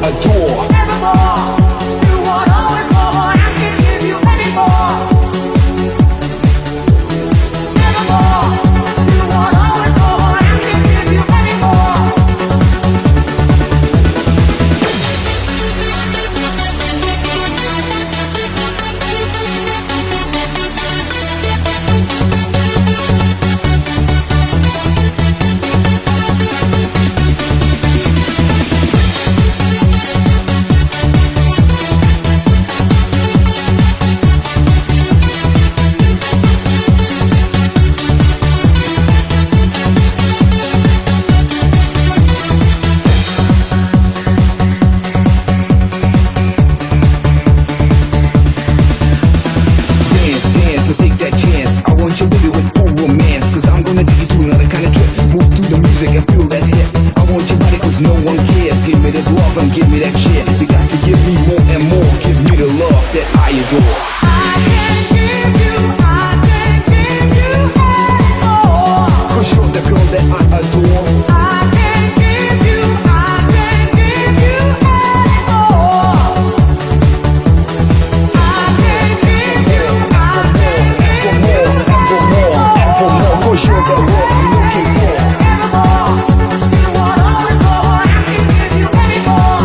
adore. Evermore, you want always more. I can give you any more. Evermore, you want always more. I can give you any more. Give me that shit. You got to give me more and more. Give me the love that I adore. I can give you any more. 'Cause you're the girl that I adore. I can give you any more. I can give you and for more. 'Cause you're the one I'm looking for. evermore. You want always more. I can give you any more.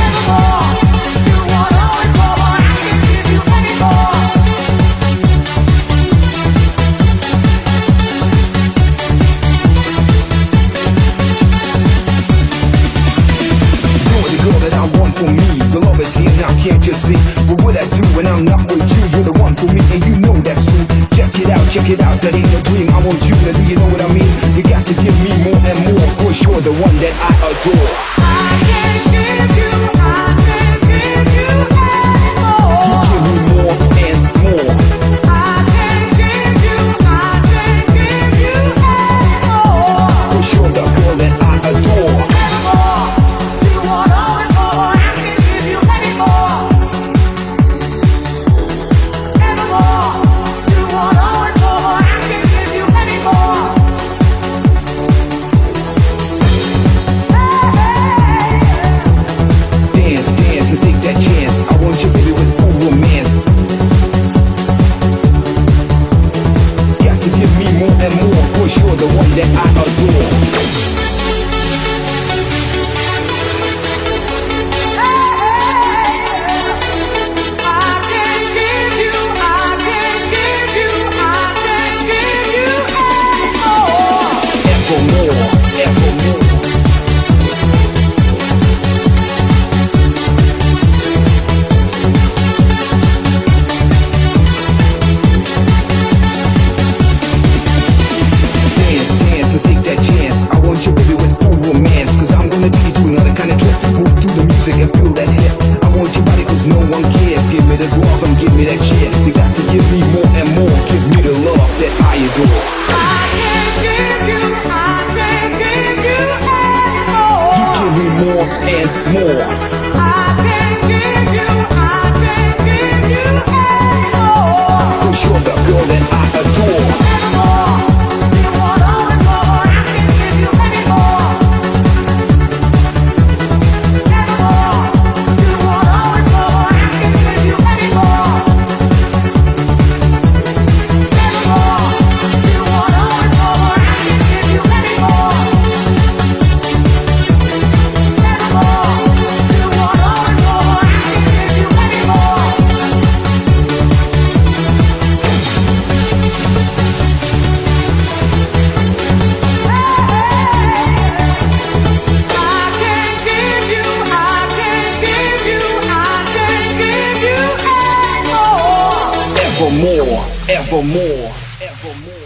Evermore. You want always more. I can give you any more. You're the girl that I want for me. The love is here now, can't you see? What would I do when I'm not with you? You're the one for me, and you know that's true. Check it out, that ain't a dream. I want you, now do you know what I mean? You got to give me more and more. 'Cause you're the one that I adore. I can give you any more. You give me more and more. I can give you any more. 'Cause you're the girl that I adore. Evermore, you want always more. I can give you any more. Evermore, you want always more. I can give you any more. Dance, dance, and take that chance. I want you, baby, with full romance. Got to give me more and more. 'Cause you're the one that I adore. Evermore. Dance, dance, and take that chance. I want you, baby, with full romance. 'Cause I'm gonna take you to another kind of trip. Move through the music and feel that hit. I want your body 'cause no one cares. Give me this love and give me that shit. You got to give me more and more. Give me the love that I adore. You give me more and more. 'Cause you're the girl that I adore. Evermore, evermore, evermore.